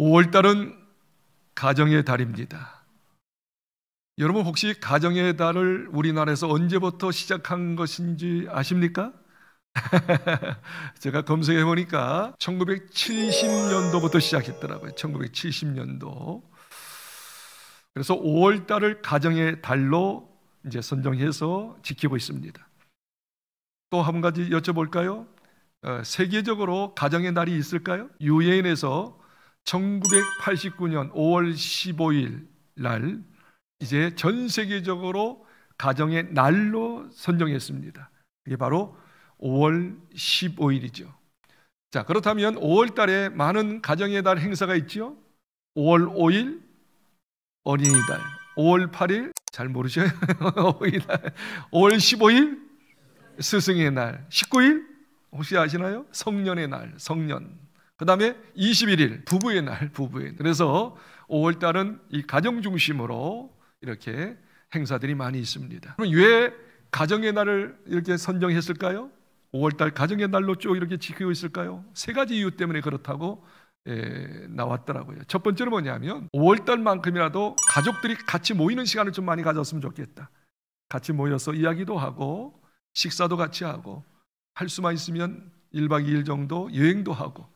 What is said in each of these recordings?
5월달은 가정의 달입니다. 여러분 혹시 가정의 달을 우리나라에서 언제부터 시작한 것인지 아십니까? 제가 검색해 보니까 1970년도부터 시작했더라고요. 1970년도. 그래서 5월달을 가정의 달로 이제 선정해서 지키고 있습니다. 또 한 가지 여쭤볼까요? 세계적으로 가정의 날이 있을까요? 유엔에서 1989년 5월 15일 날 이제 전 세계적으로 가정의 날로 선정했습니다. 그게 바로 5월 15일이죠. 자, 그렇다면 5월 달에 많은 가정의 달 행사가 있죠. 5월 5일 어린이날, 5월 8일 잘 모르셔요? 5월 15일 스승의 날, 19일 혹시 아시나요? 성년의 날, 성년. 그 다음에 21일 부부의 날, 부부의 날. 그래서 5월 달은 이 가정 중심으로 이렇게 행사들이 많이 있습니다. 그럼 왜 가정의 날을 이렇게 선정했을까요? 5월달 가정의 날로 쭉 이렇게 지키고 있을까요? 세 가지 이유 때문에 그렇다고 나왔더라고요. 첫 번째는 뭐냐면 5월달만큼이라도 가족들이 같이 모이는 시간을 좀 많이 가졌으면 좋겠다. 같이 모여서 이야기도 하고 식사도 같이 하고 할 수만 있으면 1박 2일 정도 여행도 하고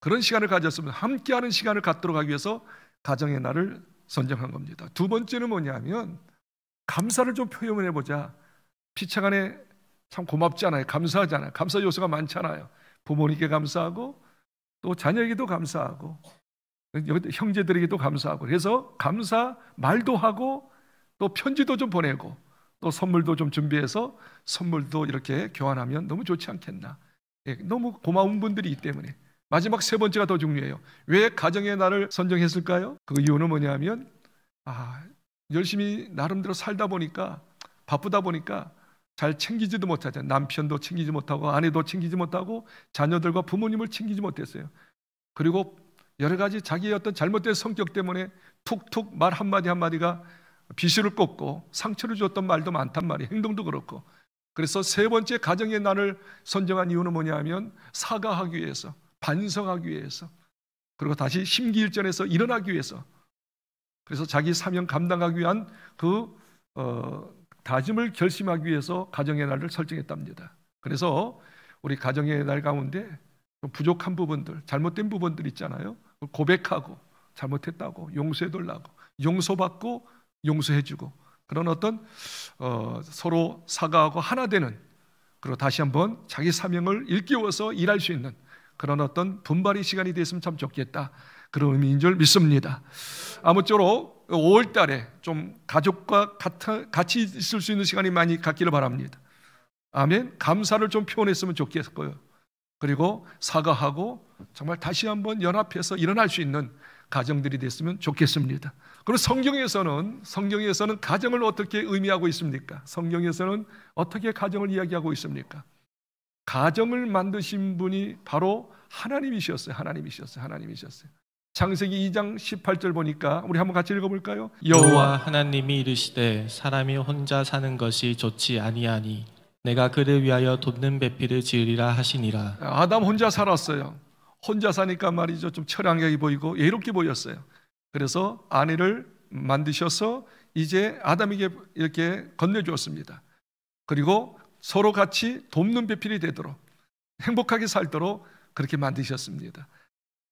그런 시간을 가졌으면 함께하는 시간을 갖도록 하기 위해서 가정의 날을 선정한 겁니다. 두 번째는 뭐냐면 감사를 좀 표현을 해보자. 피차간에 참 고맙잖아요. 감사하잖아요. 감사 요소가 많잖아요. 부모님께 감사하고 또 자녀에게도 감사하고 형제들에게도 감사하고 그래서 감사 말도 하고 또 편지도 좀 보내고 또 선물도 좀 준비해서 선물도 이렇게 교환하면 너무 좋지 않겠나. 너무 고마운 분들이기 때문에. 마지막 세 번째가 더 중요해요. 왜 가정의 날을 선정했을까요? 그 이유는 뭐냐면 열심히 나름대로 살다 보니까 바쁘다 보니까 잘 챙기지도 못하죠. 남편도 챙기지 못하고 아내도 챙기지 못하고 자녀들과 부모님을 챙기지 못했어요. 그리고 여러 가지 자기의 어떤 잘못된 성격 때문에 툭툭 말 한마디 한마디가 비수를 꽂고 상처를 줬던 말도 많단 말이에요. 행동도 그렇고. 그래서 세 번째 가정의 날을 선정한 이유는 뭐냐면 사과하기 위해서, 반성하기 위해서, 그리고 다시 심기일전에서 일어나기 위해서, 그래서 자기 사명 감당하기 위한 다짐을 결심하기 위해서 가정의 날을 설정했답니다. 그래서 우리 가정의 날 가운데 좀 부족한 부분들, 잘못된 부분들 있잖아요. 고백하고 잘못했다고 용서해달라고, 용서받고 용서해주고 그런 어떤 서로 사과하고 하나 되는, 그리고 다시 한번 자기 사명을 일깨워서 일할 수 있는 그런 어떤 분발의 시간이 됐으면 참 좋겠다, 그런 의미인 줄 믿습니다. 아무쪼록 5월 달에 좀 가족과 같이 있을 수 있는 시간이 많이 갖기를 바랍니다. 아멘. 감사를 좀 표현했으면 좋겠고요. 그리고 사과하고 정말 다시 한번 연합해서 일어날 수 있는 가정들이 됐으면 좋겠습니다. 그리고 성경에서는 가정을 어떻게 의미하고 있습니까? 성경에서는 어떻게 가정을 이야기하고 있습니까? 가정을 만드신 분이 바로 하나님이셨어요. 창세기 2장 18절 보니까 우리 한번 같이 읽어볼까요? 여호와 하나님이 이르시되 사람이 혼자 사는 것이 좋지 아니하니 내가 그를 위하여 돋는 배필을 지으리라 하시니라. 아담 혼자 살았어요. 혼자 사니까 말이죠, 좀 처량하게 보이고 외롭게 보였어요. 그래서 아내를 만드셔서 이제 아담에게 이렇게 건네주었습니다. 그리고 서로 같이 돕는 배필이 되도록 행복하게 살도록 그렇게 만드셨습니다.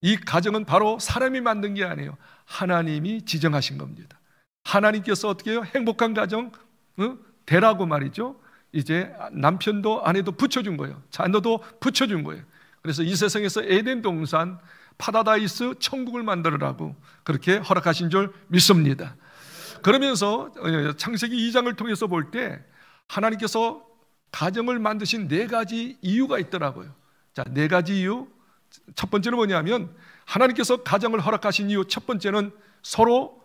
이 가정은 바로 사람이 만든 게 아니에요. 하나님이 지정하신 겁니다. 하나님께서 어떻게 해요? 행복한 가정 되라고 말이죠. 이제 남편도 아내도 붙여준 거예요. 자녀도 붙여준 거예요. 그래서 이 세상에서 에덴 동산 파라다이스 천국을 만들으라고 그렇게 허락하신 줄 믿습니다. 그러면서 창세기 2장을 통해서 볼 때 하나님께서 가정을 만드신 네 가지 이유가 있더라고요. 자, 네 가지 이유. 첫 번째는 뭐냐면 하나님께서 가정을 허락하신 이유 첫 번째는 서로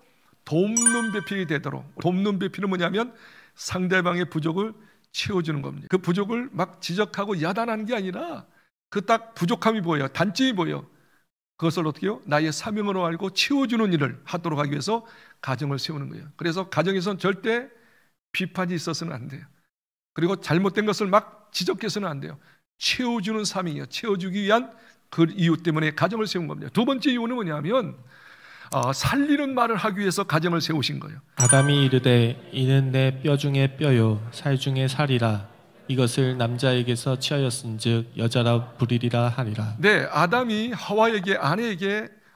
돕는 배필이 되도록. 돕는 배필은 뭐냐면 상대방의 부족을 채워주는 겁니다. 그 부족을 막 지적하고 야단하는 게 아니라 그 딱 부족함이 보여요. 단점이 보여. 그것을 어떻게 해요? 나의 사명으로 알고 채워주는 일을 하도록 하기 위해서 가정을 세우는 거예요. 그래서 가정에서는 절대 비판이 있어서는 안 돼요. 그리고 잘못된 것을 막 지적해서는 안 돼요. 채워주는 삶이에요. 채워주기 위한 그 이유 때문에 가정을 세운 겁니다. 두 번째 이유는 뭐냐면 살리는 말을 하기 위해서 가정을 세우신 거예요. 아담이 이르되 이는 내 뼈 중에 뼈요 살 중에 살이라 이것을 남자에게서 취하였은즉 여자라 부리리라 하니라. 네, 아담이 하와에게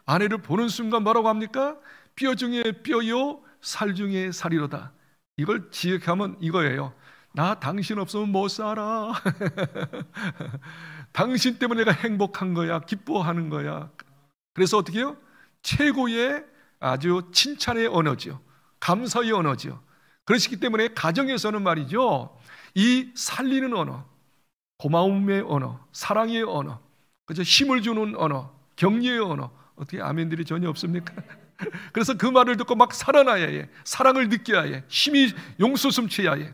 아내를 보는 순간 뭐라고 합니까? 뼈 중에 뼈요 살 중에 살이로다. 이걸 지역하면 이거예요. 나 당신 없으면 못 살아. 당신 때문에 내가 행복한 거야, 기뻐하는 거야. 그래서 어떻게 해요? 최고의 아주 칭찬의 언어죠. 감사의 언어죠. 그렇기 때문에 가정에서는 말이죠, 이 살리는 언어, 고마움의 언어, 사랑의 언어, 그죠? 힘을 주는 언어, 격려의 언어. 어떻게 아멘들이 전혀 없습니까? 그래서 그 말을 듣고 막 살아나야 해. 사랑을 느껴야 해. 힘이 용솟음쳐야 해.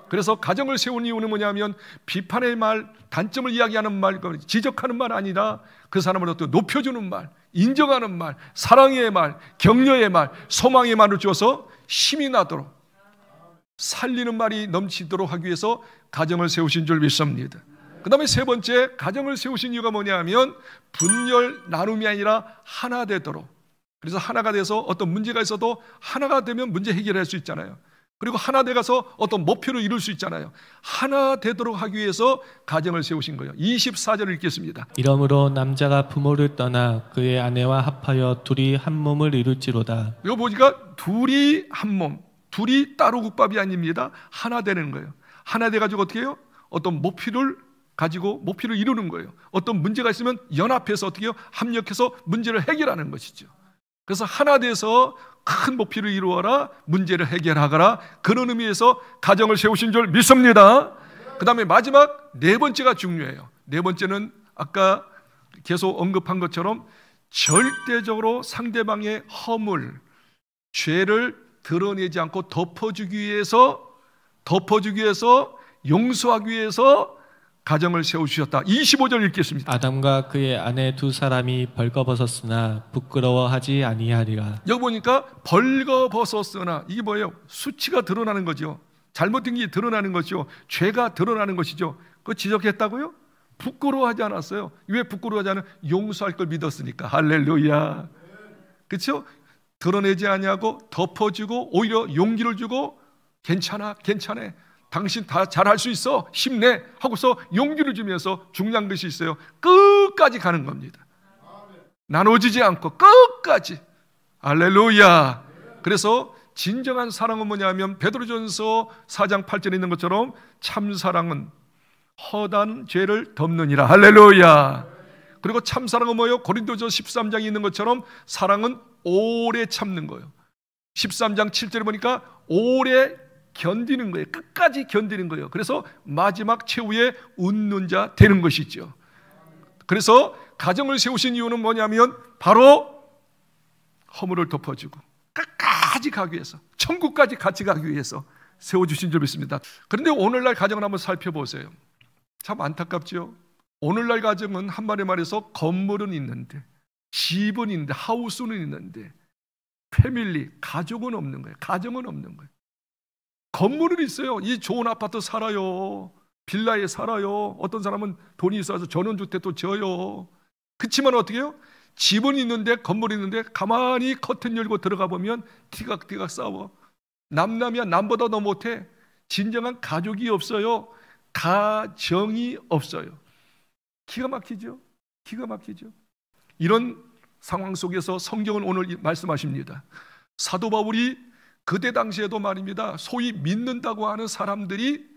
그래서 가정을 세운 이유는 뭐냐면 비판의 말, 단점을 이야기하는 말, 지적하는 말 아니라 그 사람을 어떻게 높여주는 말, 인정하는 말, 사랑의 말, 격려의 말, 소망의 말을 주어서 힘이 나도록 살리는 말이 넘치도록 하기 위해서 가정을 세우신 줄 믿습니다. 그 다음에 세 번째, 가정을 세우신 이유가 뭐냐면 분열, 나눔이 아니라 하나 되도록. 그래서 하나가 돼서 어떤 문제가 있어도 하나가 되면 문제 해결할 수 있잖아요. 그리고 하나 돼가서 어떤 목표를 이룰 수 있잖아요. 하나 되도록 하기 위해서 가정을 세우신 거예요. 24절을 읽겠습니다. 이러므로 남자가 부모를 떠나 그의 아내와 합하여 둘이 한 몸을 이룰지로다. 이거 보니까 둘이 한 몸, 둘이 따로 국밥이 아닙니다. 하나 되는 거예요. 하나 돼가지고 어떻게 해요? 어떤 목표를 가지고 목표를 이루는 거예요. 어떤 문제가 있으면 연합해서 어떻게 해요? 합력해서 문제를 해결하는 것이죠. 그래서 하나 돼서 큰 목표를 이루어라, 문제를 해결하거라, 그런 의미에서 가정을 세우신 줄 믿습니다. 그 다음에 마지막 네 번째가 중요해요. 네 번째는 아까 계속 언급한 것처럼 절대적으로 상대방의 허물, 죄를 드러내지 않고 덮어주기 위해서 용서하기 위해서 가정을 세우셨다. 25절 읽겠습니다. 아담과 그의 아내 두 사람이 벌거벗었으나 부끄러워하지 아니하리라. 여기 보니까 벌거벗었으나, 이게 뭐예요? 수치가 드러나는 거죠. 잘못된 게 드러나는 거죠. 죄가 드러나는 것이죠. 그거 지적했다고요? 부끄러워하지 않았어요. 왜 부끄러워하지 않아요? 용서할 걸 믿었으니까. 할렐루야. 그렇죠? 드러내지 아니하고 덮어주고 오히려 용기를 주고 괜찮아. 당신 다 잘할 수 있어. 힘내. 하고서 용기를 주면서 중요한 것이 있어요. 끝까지 가는 겁니다. 나눠지지 않고 끝까지. 할렐루야. 그래서 진정한 사랑은 뭐냐면 베드로전서 4장 8절에 있는 것처럼 참사랑은 허다한 죄를 덮느니라. 할렐루야. 그리고 참사랑은 뭐예요? 고린도전서 13장에 있는 것처럼 사랑은 오래 참는 거예요. 13장 7절에 보니까 오래 견디는 거예요. 끝까지 견디는 거예요. 그래서 마지막 최후에 웃는 자 되는 것이죠. 그래서 가정을 세우신 이유는 뭐냐면 바로 허물을 덮어주고 끝까지 가기 위해서, 천국까지 같이 가기 위해서 세워주신 줄 믿습니다. 그런데 오늘날 가정을 한번 살펴보세요. 참 안타깝죠. 오늘날 가정은 한마디 말해서 건물은 있는데, 집은 있는데, 하우스는 있는데 패밀리, 가족은 없는 거예요. 가정은 없는 거예요. 건물은 있어요. 이 좋은 아파트 살아요. 빌라에 살아요. 어떤 사람은 돈이 있어서 전원주택도 져요. 그렇지만 어떻게 해요? 집은 있는데, 건물이 있는데 가만히 커튼 열고 들어가 보면 티각티각 싸워. 남남이야. 남보다 더 못해. 진정한 가족이 없어요. 가정이 없어요. 기가 막히죠. 이런 상황 속에서 성경은 오늘 말씀하십니다. 사도 바울이 그때 당시에도 말입니다, 소위 믿는다고 하는 사람들이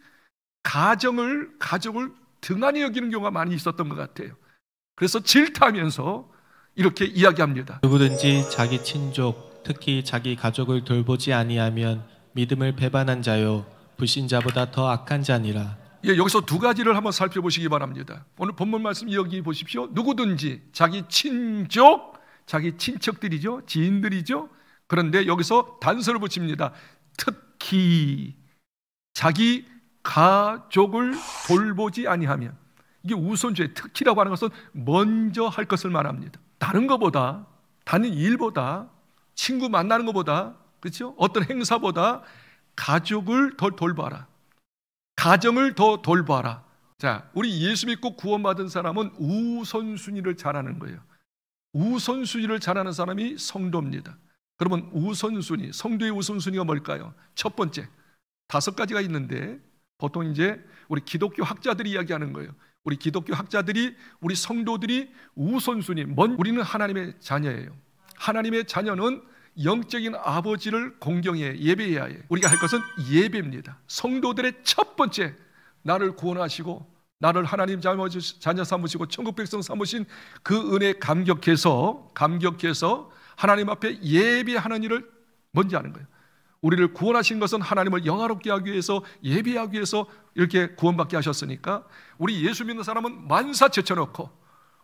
가족을 등한히 여기는 경우가 많이 있었던 것 같아요. 그래서 질타하면서 이렇게 이야기합니다. 누구든지 자기 친족, 특히 자기 가족을 돌보지 아니하면 믿음을 배반한 자요 불신자보다 더 악한 자니라. 예, 여기서 두 가지를 한번 살펴보시기 바랍니다. 오늘 본문 말씀 여기 보십시오. 누구든지 자기 친족, 자기 친척들이죠, 지인들이죠. 그런데 여기서 단서를 붙입니다. 특히 자기 가족을 돌보지 아니하면. 이게 우선주의, 특히라고 하는 것은 먼저 할 것을 말합니다. 다른 것보다, 다른 일보다, 친구 만나는 것보다, 그렇죠? 어떤 행사보다 가족을 더 돌봐라. 가정을 더 돌봐라. 자, 우리 예수 믿고 구원받은 사람은 우선순위를 잘하는 거예요. 우선순위를 잘하는 사람이 성도입니다. 그러면 우선순위, 성도의 우선순위가 뭘까요? 첫 번째, 5가지가 있는데 보통 이제 우리 기독교 학자들이 이야기하는 거예요. 우리 기독교 학자들이, 우리 성도들이 우선순위, 우리는 하나님의 자녀예요. 하나님의 자녀는 영적인 아버지를 공경해 예배해야 해요. 우리가 할 것은 예배입니다. 성도들의 첫 번째, 나를 구원하시고 나를 하나님 자녀 삼으시고 천국 백성 삼으신 그 은혜에 감격해서 하나님 앞에 예배하는 일을 먼저 하는 거예요. 우리를 구원하신 것은 하나님을 영화롭게 하기 위해서, 예배하기 위해서 이렇게 구원받게 하셨으니까 우리 예수 믿는 사람은 만사 제쳐놓고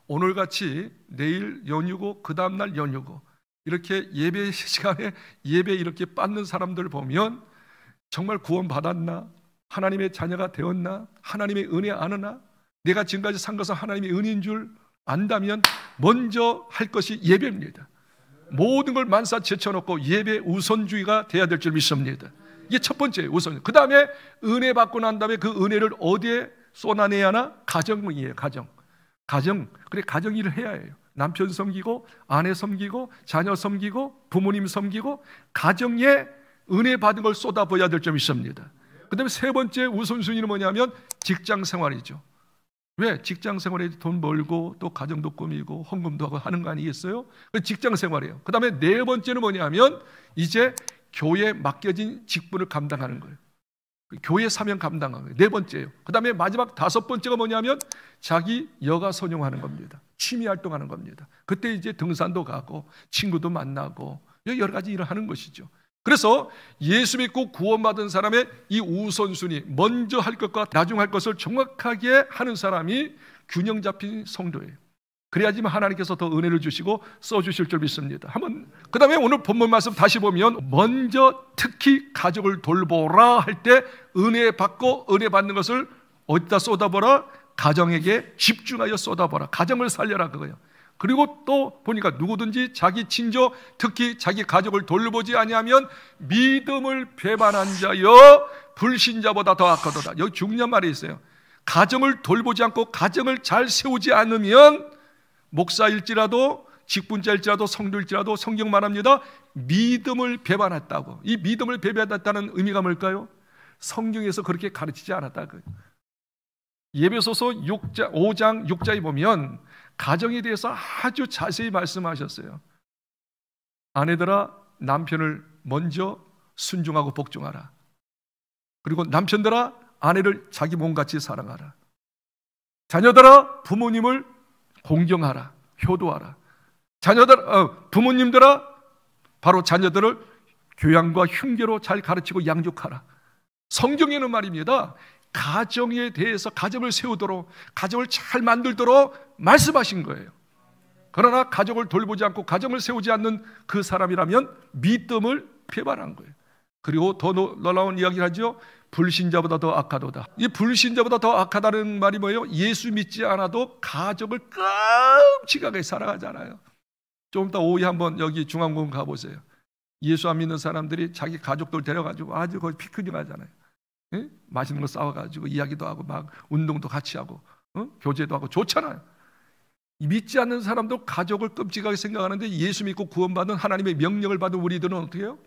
오늘같이 내일 연휴고 그 다음날 연휴고 이렇게 예배 시간에 예배 이렇게 받는 사람들 보면 정말 구원받았나? 하나님의 자녀가 되었나? 하나님의 은혜 아느나? 내가 지금까지 산 것은 하나님의 은혜인 줄 안다면 먼저 할 것이 예배입니다. 모든 걸 만사 제쳐놓고 예배 우선주의가 돼야 될 줄 믿습니다. 이게 첫 번째 우선. 그 다음에 은혜 받고 난 다음에 그 은혜를 어디에 쏟아내야 하나? 가정이에요. 가정. 그래, 가정 일을 해야 해요. 남편 섬기고 아내 섬기고 자녀 섬기고 부모님 섬기고 가정에 은혜 받은 걸 쏟아부어야 될 줄 믿습니다. 그 다음에 세 번째 우선순위는 뭐냐면 직장 생활이죠. 왜? 직장 생활에 돈 벌고 또 가정도 꾸미고 헌금도 하고 하는 거 아니겠어요? 직장 생활이에요. 그 다음에 네 번째는 뭐냐면 이제 교회에 맡겨진 직분을 감당하는 거예요. 교회 사명 감당하는 거예요. 네 번째예요. 그 다음에 마지막 5번째가 뭐냐면 자기 여가 선용하는 겁니다. 취미 활동하는 겁니다. 그때 이제 등산도 가고 친구도 만나고 여러 가지 일을 하는 것이죠. 그래서 예수 믿고 구원받은 사람의 이 우선순위, 먼저 할 것과 나중 할 것을 정확하게 하는 사람이 균형 잡힌 성도예요. 그래야지만 하나님께서 더 은혜를 주시고 써주실 줄 믿습니다. 그 다음에 오늘 본문 말씀 다시 보면 먼저 특히 가족을 돌보라 할 때 은혜 받고 은혜 받는 것을 어디다 쏟아보라? 가정에게 집중하여 쏟아보라. 가정을 살려라 그거예요. 그리고 또 보니까 누구든지 자기 친조, 특히 자기 가족을 돌보지 아니하면 믿음을 배반한 자여 불신자보다 더 악하도다. 여기 중요한 말이 있어요. 가정을 돌보지 않고 가정을 잘 세우지 않으면 목사일지라도 직분자일지라도 성도일지라도 성경 말합니다. 믿음을 배반했다고. 이 믿음을 배반했다는 의미가 뭘까요? 성경에서 그렇게 가르치지 않았다고요. 예배소서 5장 6절에 보면 가정에 대해서 아주 자세히 말씀하셨어요. 아내들아 남편을 먼저 순종하고 복종하라. 그리고 남편들아 아내를 자기 몸같이 사랑하라. 자녀들아 부모님을 공경하라. 효도하라. 부모님들아 바로 자녀들을 교양과 흉계로 잘 가르치고 양육하라. 성경에는 말입니다. 가정에 대해서 가정을 세우도록 가정을 잘 만들도록 말씀하신 거예요. 그러나 가족을 돌보지 않고 가정을 세우지 않는 그 사람이라면 믿음을 배반한 거예요. 그리고 더 놀라운 이야기를 하죠. 불신자보다 더 악하도다. 이 불신자보다 더 악하다는 말이 뭐예요? 예수 믿지 않아도 가족을 끔찍하게 살아가잖아요. 좀 이따 오후에 한번 여기 중앙공원 가보세요. 예수 안 믿는 사람들이 자기 가족들 데려가지고 아주 거의 피크닉 하잖아요. 예? 맛있는 거 싸워가지고 이야기도 하고 막 운동도 같이 하고 교제도 하고 좋잖아요. 믿지 않는 사람도 가족을 끔찍하게 생각하는데 예수 믿고 구원받은 하나님의 명령을 받은 우리들은 어떻게 해요?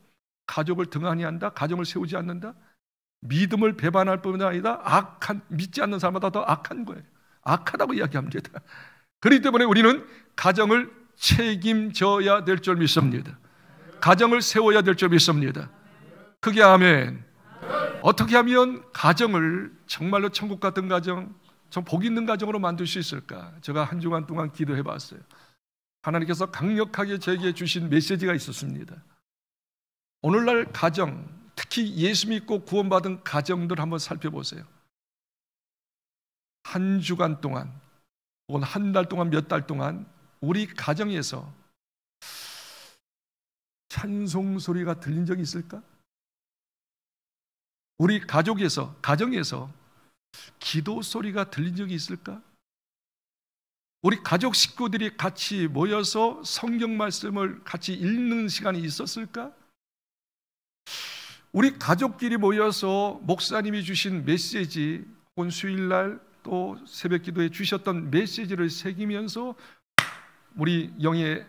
가족을 등한히 한다? 가정을 세우지 않는다? 믿음을 배반할 뿐만 아니라 믿지 않는 사람보다 더 악한 거예요. 악하다고 이야기합니다. 그렇기 때문에 우리는 가정을 책임져야 될 줄 믿습니다. 가정을 세워야 될 줄 믿습니다. 크게 아멘. 어떻게 하면 가정을 정말로 천국 같은 가정, 좀 복 있는 가정으로 만들 수 있을까? 제가 한 주간 동안 기도해 봤어요. 하나님께서 강력하게 저에게 주신 메시지가 있었습니다. 오늘날 가정, 특히 예수 믿고 구원받은 가정들 한번 살펴보세요. 한 주간 동안 혹은 한 달 동안 몇 달 동안 우리 가정에서 찬송 소리가 들린 적이 있을까? 우리 가정에서 기도 소리가 들린 적이 있을까? 우리 가족 식구들이 같이 모여서 성경 말씀을 같이 읽는 시간이 있었을까? 우리 가족끼리 모여서 목사님이 주신 메시지 혹은 수요일날 또 새벽 기도에 주셨던 메시지를 새기면서 우리 영의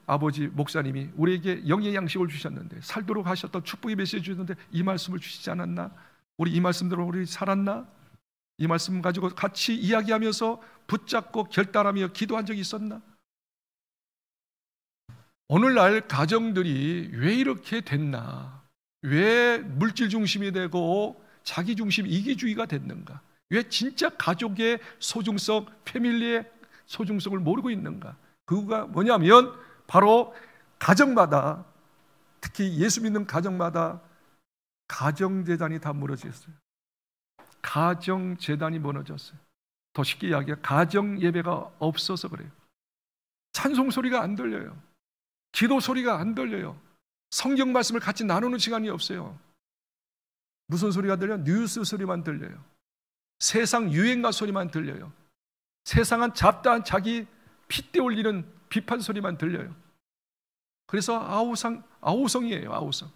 아버지 목사님이 우리에게 영의 양식을 주셨는데, 살도록 하셨던 축복의 메시지 주셨는데 이 말씀을 주시지 않았나? 우리 이 말씀대로 우리 살았나? 이 말씀 가지고 같이 이야기하면서 붙잡고 결단하며 기도한 적이 있었나? 오늘날 가정들이 왜 이렇게 됐나? 왜 물질 중심이 되고 자기 중심 이기주의가 됐는가? 왜 진짜 가족의 소중성, 패밀리의 소중성을 모르고 있는가? 그거가 뭐냐면 바로 가정마다, 특히 예수 믿는 가정마다 가정재단이 다 무너졌어요. 가정재단이 무너졌어요. 더 쉽게 이야기해, 가정예배가 없어서 그래요. 찬송 소리가 안 들려요. 기도 소리가 안 들려요. 성경 말씀을 같이 나누는 시간이 없어요. 무슨 소리가 들려요? 뉴스 소리만 들려요. 세상 유행가 소리만 들려요. 세상은 잡다한 자기 핏대 올리는 비판 소리만 들려요. 그래서 아우성이에요. 아우성.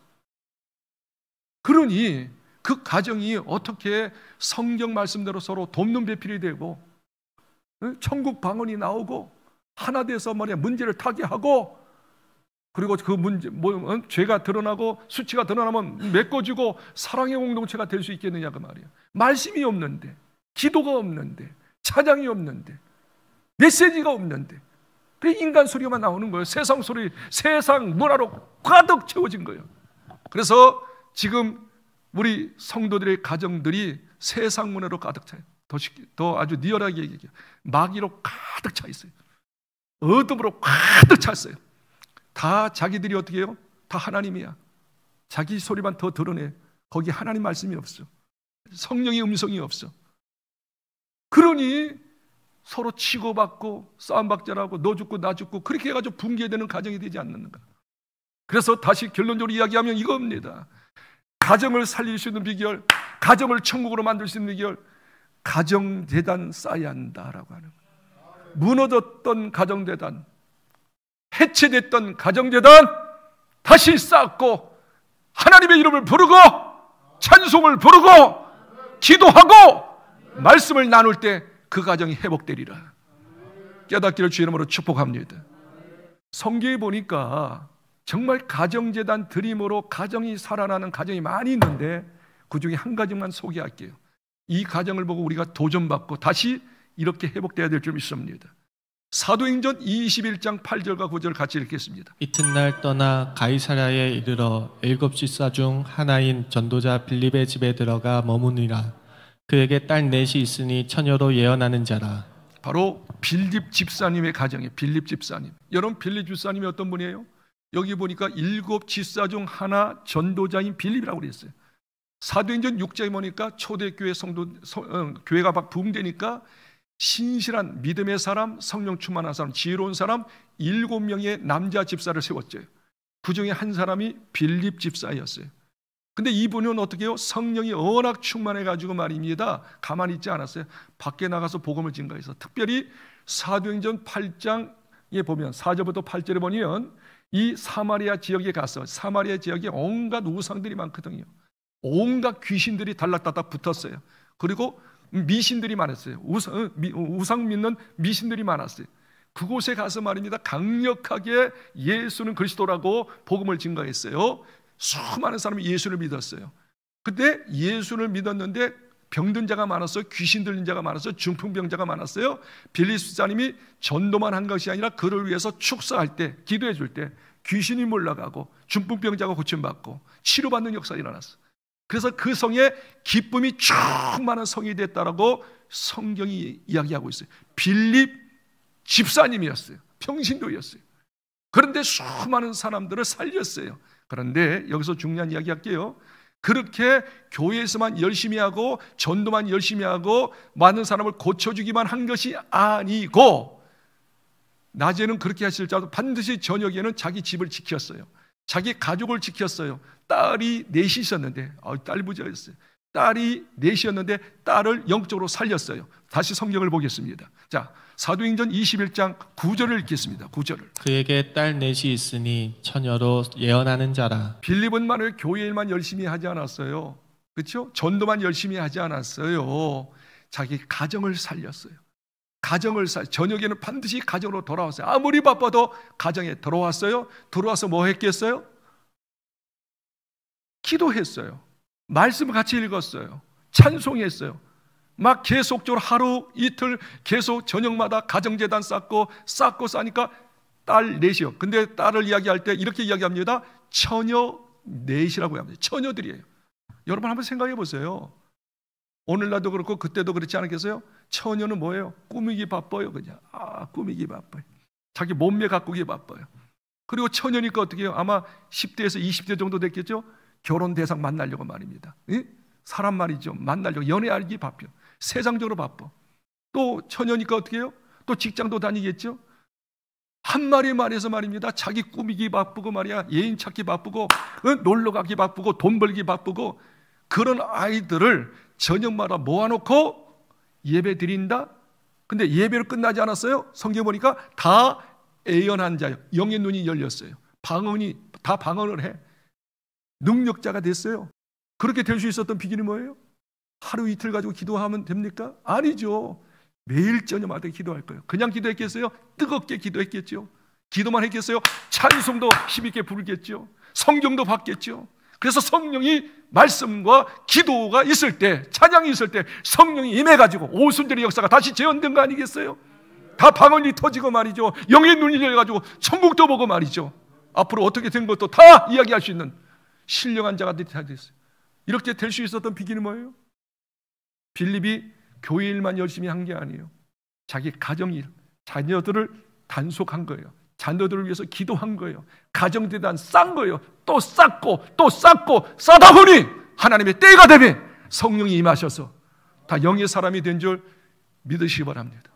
그러니 그 가정이 어떻게 성경 말씀대로 서로 돕는 배필이 되고 천국 방언이 나오고 하나 돼서 문제를 타개하고, 그리고 그 문제 죄가 드러나고 수치가 드러나면 메꿔주고 사랑의 공동체가 될 수 있겠느냐 그 말이에요. 말씀이 없는데, 기도가 없는데, 찬양이 없는데, 메시지가 없는데, 그 인간 소리만 나오는 거예요. 세상 소리, 세상 문화로 가득 채워진 거예요. 그래서 지금 우리 성도들의 가정들이 세상 문화로 가득 차요. 더 아주 리얼하게 얘기해요. 마귀로 가득 차 있어요. 어둠으로 가득 찼어요. 다 자기들이 어떻게 해요? 다 하나님이야. 자기 소리만 더 드러내. 거기 하나님 말씀이 없어. 성령의 음성이 없어. 그러니 서로 치고받고 싸움박자라고 너 죽고 나 죽고 그렇게 해가지고 붕괴되는 가정이 되지 않는가. 그래서 다시 결론적으로 이야기하면 이겁니다. 가정을 살릴 수 있는 비결, 가정을 천국으로 만들 수 있는 비결, 가정재단 쌓아야 한다라고 하는 거예요. 무너졌던 가정재단, 해체됐던 가정재단 다시 쌓고 하나님의 이름을 부르고 찬송을 부르고 기도하고 말씀을 나눌 때 그 가정이 회복되리라. 깨닫기를 주의 이름으로 축복합니다. 성경에 보니까 정말 가정재단 드림으로 가정이 살아나는 가정이 많이 있는데 그 중에 한 가지만 소개할게요. 이 가정을 보고 우리가 도전받고 다시 이렇게 회복되어야 될 줄 믿습니다. 사도행전 21장 8절과 9절 같이 읽겠습니다. 이튿날 떠나 가이사랴에 이르러 7 집사 중 하나인 전도자 빌립의 집에 들어가 머무니라. 그에게 딸 넷이 있으니 처녀로 예언하는 자라. 바로 빌립 집사님의 가정이에요. 빌립 집사님. 여러분, 빌립 집사님이 어떤 분이에요? 여기 보니까 7 집사 중 하나 전도자인 빌립이라고 그랬어요. 사도행전 6장에 보니까 초대교회 교회가 막 붕대니까 신실한 믿음의 사람, 성령 충만한 사람, 지혜로운 사람 7명의 남자 집사를 세웠죠. 그 중에 한 사람이 빌립 집사였어요. 근데 이분은 어떻게 해요? 성령이 워낙 충만해가지고 말입니다. 가만히 있지 않았어요. 밖에 나가서 복음을 증거해서, 특별히 사도행전 8장에 보면 4절부터 8절에 보면 이 사마리아 지역에 가서, 사마리아 지역에 온갖 우상들이 많거든요. 온갖 귀신들이 달락달락 붙었어요. 그리고 미신들이 많았어요. 우상 믿는 미신들이 많았어요. 그곳에 가서 말입니다, 강력하게 예수는 그리스도라고 복음을 증거했어요. 수많은 사람이 예수를 믿었어요. 근데 예수를 믿었는데 병든 자가 많았어요. 귀신 들린 자가 많았어요. 중풍병자가 많았어요. 빌립 집사님이 전도만 한 것이 아니라 그를 위해서 축사할 때, 기도해 줄 때 귀신이 몰려가고 중풍병자가 고침받고 치료받는 역사가 일어났어요. 그래서 그 성에 기쁨이 충만한 성이 됐다라고 성경이 이야기하고 있어요. 빌립 집사님이었어요. 평신도였어요. 그런데 수많은 사람들을 살렸어요. 그런데 여기서 중요한 이야기 할게요. 그렇게 교회에서만 열심히 하고 전도만 열심히 하고 많은 사람을 고쳐주기만 한 것이 아니고, 낮에는 그렇게 하실지라도 반드시 저녁에는 자기 집을 지켰어요. 자기 가족을 지켰어요. 딸이 넷이 있었는데, 딸 부자였어요. 딸이 넷이었는데 딸을 영적으로 살렸어요. 다시 성경을 보겠습니다. 자, 사도행전 21장 9절을 읽겠습니다. 9절을. 그에게 딸 넷이 있으니 처녀로 예언하는 자라. 빌립은 말을 교회 일만 열심히 하지 않았어요. 그렇죠? 전도만 열심히 하지 않았어요. 자기 가정을 살렸어요. 저녁에는 반드시 가정으로 돌아왔어요. 아무리 바빠도 가정에 들어왔어요. 들어와서 뭐 했겠어요? 기도했어요. 말씀을 같이 읽었어요. 찬송했어요. 막 계속적으로 하루 이틀 계속 저녁마다 가정재단 쌓고 싸니까 딸 넷이요. 근데 딸을 이야기할 때 이렇게 이야기합니다. 처녀 넷이라고 합니다. 처녀들이에요. 여러분 한번 생각해 보세요. 오늘날도 그렇고 그때도 그렇지 않겠어요? 처녀는 뭐예요? 꾸미기 바빠요. 그냥 꾸미기 바빠요. 자기 몸매 가꾸기 바빠요. 그리고 처녀니까 어떻게 해요? 아마 10대에서 20대 정도 됐겠죠? 결혼 대상 만나려고 말입니다. 예? 사람 말이죠. 만나려고 연애하기 바빠요. 세상적으로 바빠. 또 처녀니까 어떻게 해요? 또 직장도 다니겠죠? 한마디 말해서 말입니다. 자기 꾸미기 바쁘고 말이야. 예인 찾기 바쁘고 놀러 가기 바쁘고 돈 벌기 바쁘고 그런 아이들을 저녁마다 모아놓고 예배 드린다? 근데 예배로 끝나지 않았어요? 성경 보니까 다 애연한 자요. 영의 눈이 열렸어요. 다 방언을 해. 능력자가 됐어요. 그렇게 될 수 있었던 비결이 뭐예요? 하루 이틀 가지고 기도하면 됩니까? 아니죠. 매일 저녁마다 기도할 거예요. 그냥 기도했겠어요? 뜨겁게 기도했겠죠. 기도만 했겠어요? 찬송도 힘있게 부르겠죠. 성경도 받겠죠. 그래서 성령이 말씀과 기도가 있을 때, 찬양이 있을 때 성령이 임해가지고 오순절의 역사가 다시 재현된 거 아니겠어요? 다 방언이 터지고 말이죠. 영의 눈이 열려가지고 천국도 보고 말이죠. 앞으로 어떻게 된 것도 다 이야기할 수 있는 신령한 자가 다 됐어요. 이렇게 될 수 있었던 비결이 뭐예요? 빌립이 교회 일만 열심히 한 게 아니에요. 자기 가정일, 자녀들을 단속한 거예요. 자녀들을 위해서 기도한 거예요. 가정재단 싼 거예요. 또 쌓고 또 쌓고 싸다 보니 하나님의 때가 되매 성령이 임하셔서 다 영의 사람이 된 줄 믿으시기 바랍니다.